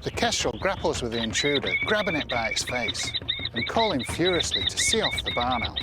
The kestrel grapples with the intruder, grabbing it by its face and calling furiously to see off the barn owl.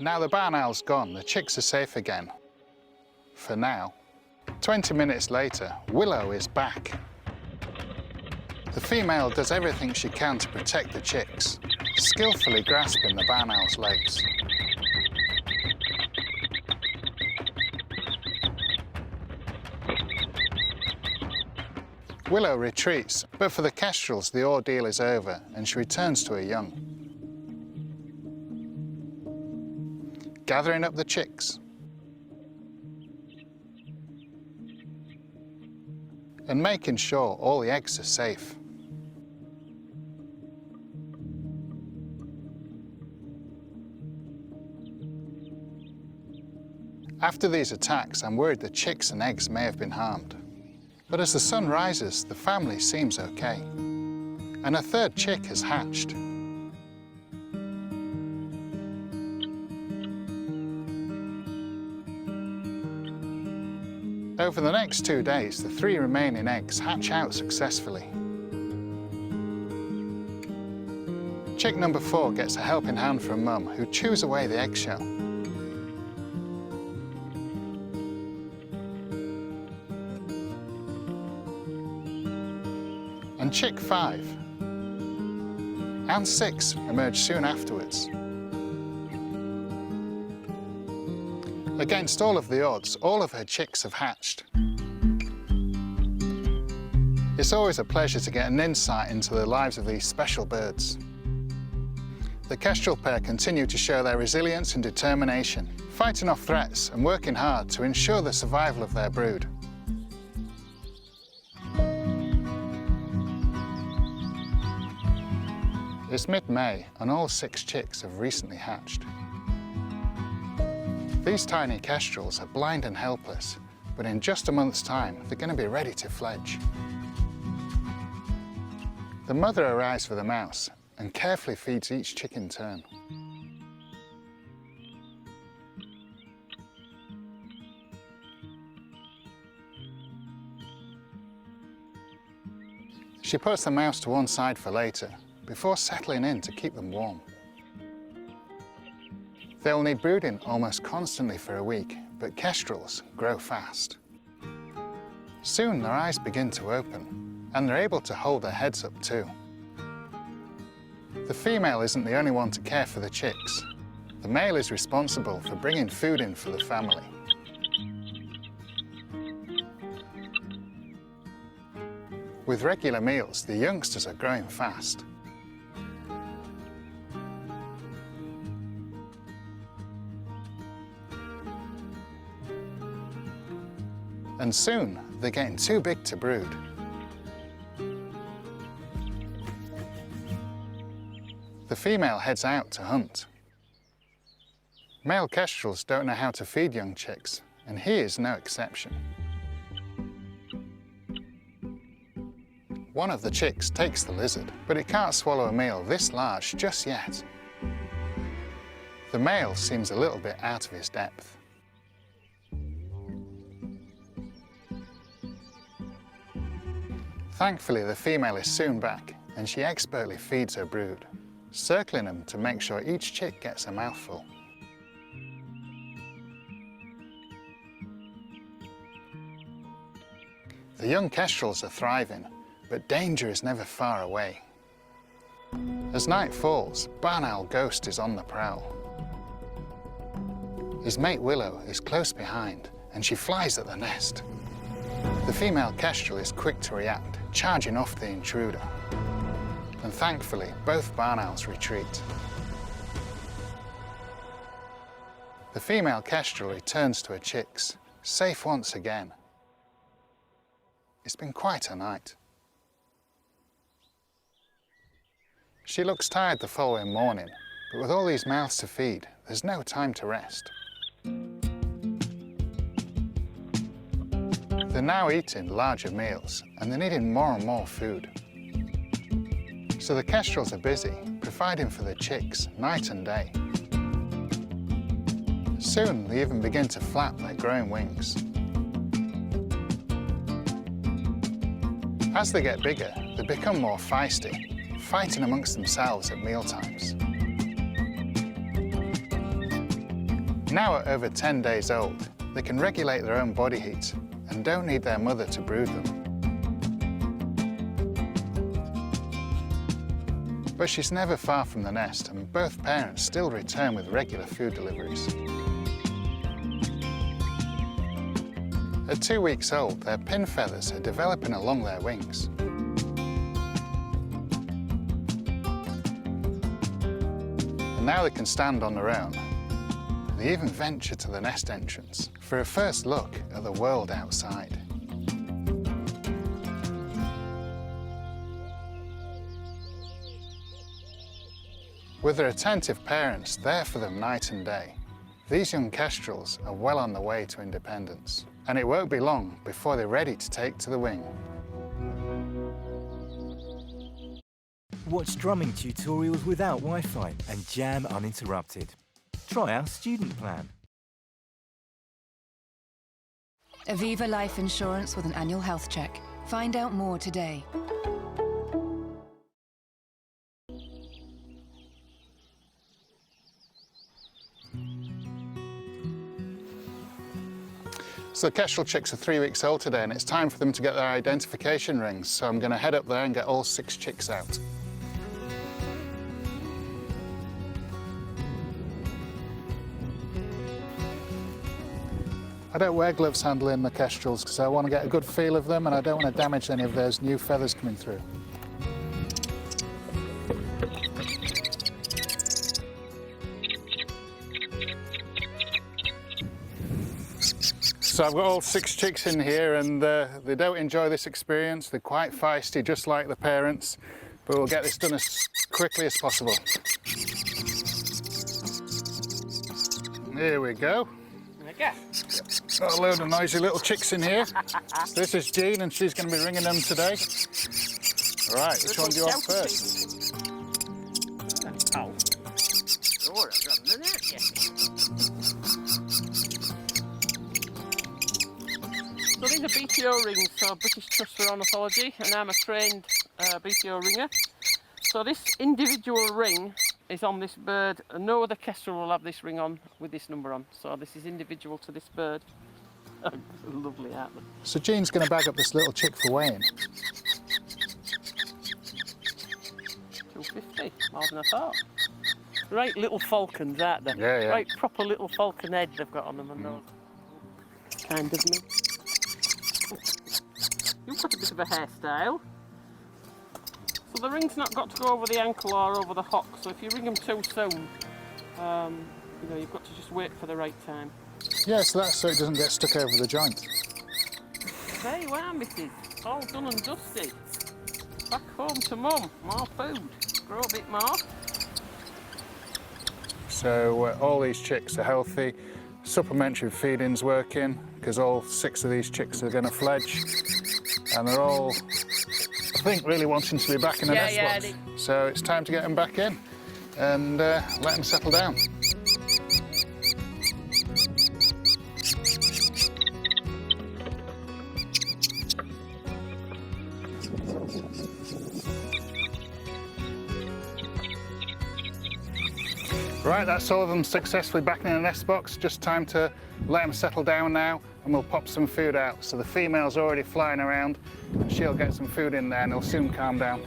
Now the barn owl's gone, the chicks are safe again. For now. 20 minutes later, Willow is back. The female does everything she can to protect the chicks, skillfully grasping the barn owl's legs. Willow retreats, but for the kestrels the ordeal is over and she returns to her young. Gathering up the chicks and making sure all the eggs are safe. After these attacks, I'm worried the chicks and eggs may have been harmed. But as the sun rises, the family seems okay. And a third chick has hatched. Over the next 2 days, the 3 remaining eggs hatch out successfully. Chick number 4 gets a helping hand from Mum, who chews away the eggshell. And chick 5 and 6 emerge soon afterwards. Against all of the odds, all of her chicks have hatched. It's always a pleasure to get an insight into the lives of these special birds. The kestrel pair continue to show their resilience and determination, fighting off threats and working hard to ensure the survival of their brood. It's mid-May and all 6 chicks have recently hatched. These tiny kestrels are blind and helpless, but in just a month's time, they're going to be ready to fledge. The mother arrives for the mouse and carefully feeds each chick in turn. She puts the mouse to one side for later, before settling in to keep them warm. They'll need brooding almost constantly for a week, but kestrels grow fast. Soon their eyes begin to open, and they're able to hold their heads up too. The female isn't the only one to care for the chicks. The male is responsible for bringing food in for the family. With regular meals, the youngsters are growing fast. And soon, they're getting too big to brood. The female heads out to hunt. Male kestrels don't know how to feed young chicks, and he is no exception. One of the chicks takes the lizard, but it can't swallow a meal this large just yet. The male seems a little bit out of his depth. Thankfully, the female is soon back, and she expertly feeds her brood, circling them to make sure each chick gets a mouthful. The young kestrels are thriving, but danger is never far away. As night falls, barn owl Ghost is on the prowl. His mate Willow is close behind, and she flies at the nest. The female kestrel is quick to react, charging off the intruder. And thankfully, both barn owls retreat. The female kestrel returns to her chicks, safe once again. It's been quite a night. She looks tired the following morning, but with all these mouths to feed, there's no time to rest. They're now eating larger meals, and they're needing more and more food. So the kestrels are busy, providing for the chicks night and day. Soon they even begin to flap their growing wings. As they get bigger, they become more feisty, fighting amongst themselves at mealtimes. Now at over 10 days old, they can regulate their own body heat and don't need their mother to brood them. But she's never far from the nest, and both parents still return with regular food deliveries. At 2 weeks old, their pin feathers are developing along their wings. And now they can stand on their own. They even venture to the nest entrance for a first look at the world outside. With their attentive parents there for them night and day, these young kestrels are well on the way to independence, and it won't be long before they're ready to take to the wing. Watch drumming tutorials without Wi-Fi and jam uninterrupted. Try our student plan. Aviva Life Insurance with an annual health check. Find out more today. So the kestrel chicks are 3 weeks old today, and it's time for them to get their identification rings. So I'm going to head up there and get all 6 chicks out. I don't wear gloves handling the kestrels because I want to get a good feel of them and I don't want to damage any of those new feathers coming through. So I've got all 6 chicks in here, and they don't enjoy this experience. They're quite feisty, just like the parents, but we'll get this done as quickly as possible. Here we go. Got a load of noisy little chicks in here. This is Jean, and she's going to be ringing them today. Right, which one do you want first? So these are BTO rings, so British Trust for Ornithology, and I'm a trained BTO ringer. So this individual ring is on this bird, and no other kestrel will have this ring on with this number on. So this is individual to this bird. Lovely, aren't they? So Jean's going to bag up this little chick for weighing. 250, more than I thought. Right little falcons, aren't they? Yeah, yeah. Right proper little falcon head they've got on them, and those. Kind of me. You've got a bit of a hairstyle. So the ring's not got to go over the ankle or over the hock, so if you ring them too soon, you know, you've got to just wait for the right time. Yeah, so that's so it doesn't get stuck over the joint. There you are, missus. All done and dusted. Back home to mum. More food. Grow a bit more. So all these chicks are healthy. Supplementary feeding's working because all 6 of these chicks are going to fledge, and they're all, I think, really wanting to be back in the nest box. So it's time to get them back in and let them settle down. Right, that's all of them successfully back in the nest box. Just time to let them settle down now, and we'll pop some food out. So the female's already flying around, and she'll get some food in there and it'll soon calm down.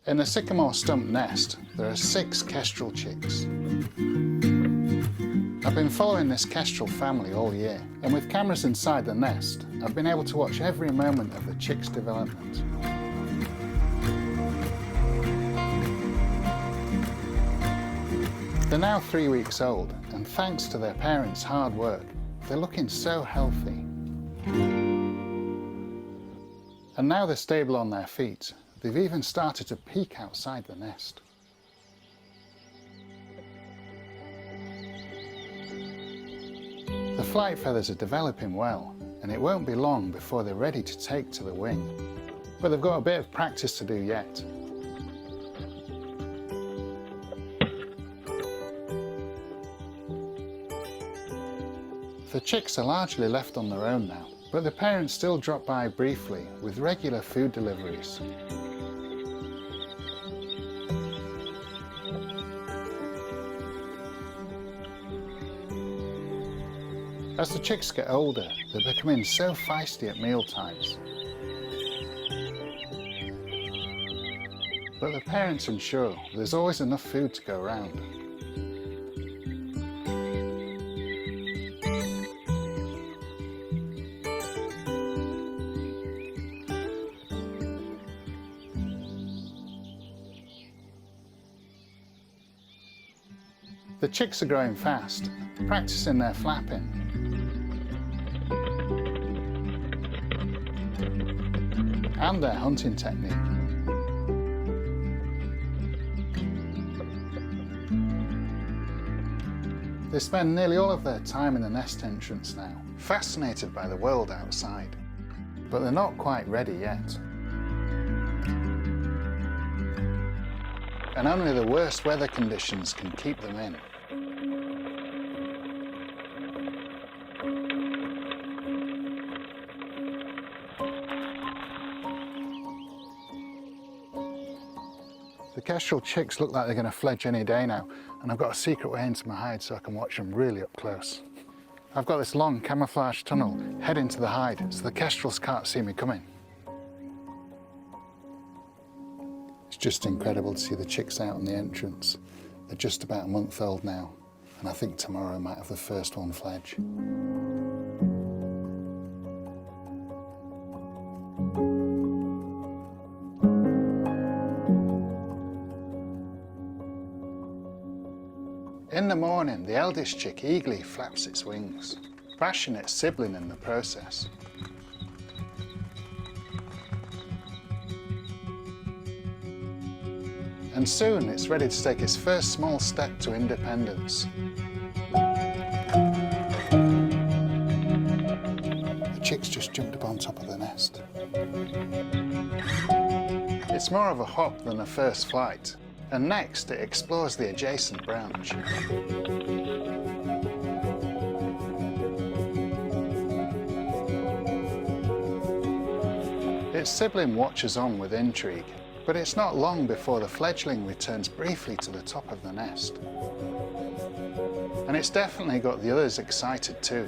In the sycamore stump nest, there are 6 kestrel chicks. I've been following this kestrel family all year, and with cameras inside the nest, I've been able to watch every moment of the chicks' development. They're now 3 weeks old, and thanks to their parents' hard work, they're looking so healthy. And now they're stable on their feet, they've even started to peek outside the nest. The flight feathers are developing well, and it won't be long before they're ready to take to the wing. But they've got a bit of practice to do yet. The chicks are largely left on their own now, but the parents still drop by briefly with regular food deliveries. As the chicks get older, they're becoming so feisty at meal times. But the parents ensure there's always enough food to go around. The chicks are growing fast, practicing their flapping. And their hunting technique. They spend nearly all of their time in the nest entrance now, fascinated by the world outside. But they're not quite ready yet. And only the worst weather conditions can keep them in. The kestrel chicks look like they're going to fledge any day now, and I've got a secret way into my hide so I can watch them really up close. I've got this long camouflage tunnel heading to the hide so the kestrels can't see me coming. It's just incredible to see the chicks out on the entrance. They're just about a month old now, and I think tomorrow I might have the first one fledge. In the morning, the eldest chick eagerly flaps its wings, bashing its sibling in the process. And soon it's ready to take its first small step to independence. The chicks just jumped up on top of the nest. It's more of a hop than a first flight, and next it explores the adjacent branch. Its sibling watches on with intrigue, but it's not long before the fledgling returns briefly to the top of the nest. And it's definitely got the others excited too.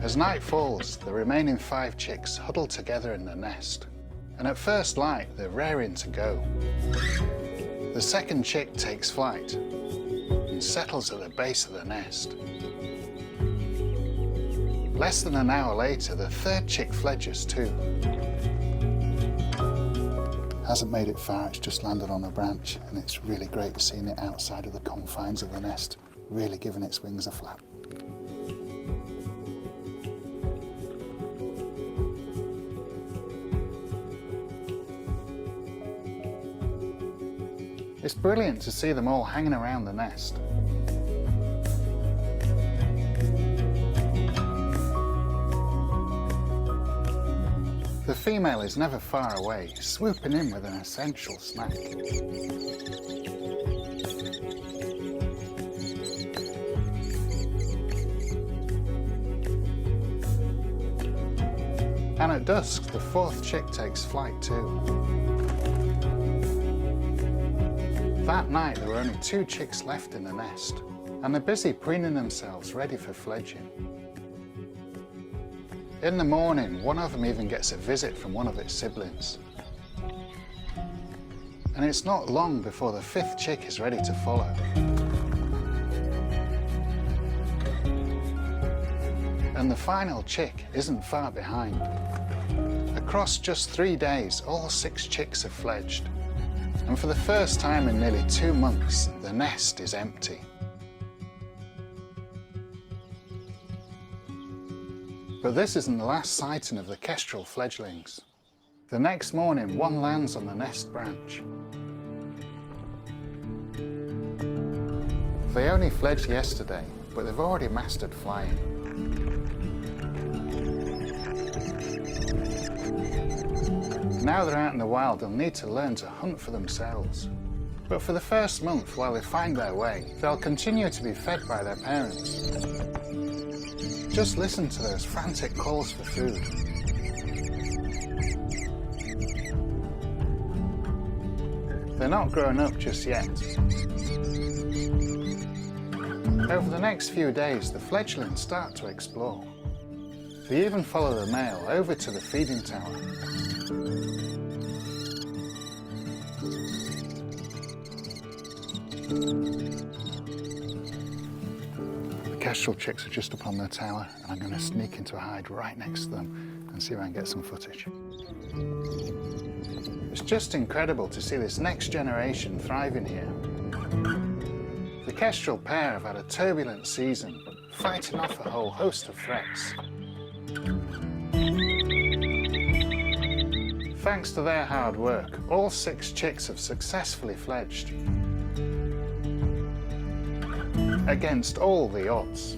As night falls, the remaining 5 chicks huddle together in the nest. And at first light, they're raring to go. The second chick takes flight and settles at the base of the nest. Less than an hour later, the third chick fledges too. Hasn't made it far, it's just landed on a branch, and it's really great seeing it outside of the confines of the nest, really giving its wings a flap. It's brilliant to see them all hanging around the nest. The female is never far away, swooping in with an essential snack. And at dusk, the 4th chick takes flight too. That night, there were only 2 chicks left in the nest, and they're busy preening themselves ready for fledging. In the morning, one of them even gets a visit from one of its siblings. And it's not long before the 5th chick is ready to follow. And the final chick isn't far behind. Across just 3 days, all 6 chicks have fledged. And for the first time in nearly 2 months, the nest is empty. But this isn't the last sighting of the kestrel fledglings. The next morning, one lands on the nest branch. They only fledged yesterday, but they've already mastered flying. Now they're out in the wild, they'll need to learn to hunt for themselves. But for the first month, while they find their way, they'll continue to be fed by their parents. Just listen to those frantic calls for food. They're not grown up just yet. Over the next few days, the fledglings start to explore. They even follow the male over to the feeding tower. The kestrel chicks are just up on the tower, and I'm going to sneak into a hide right next to them and see if I can get some footage. It's just incredible to see this next generation thriving here. The kestrel pair have had a turbulent season, fighting off a whole host of threats. Thanks to their hard work, all 6 chicks have successfully fledged. Against all the odds.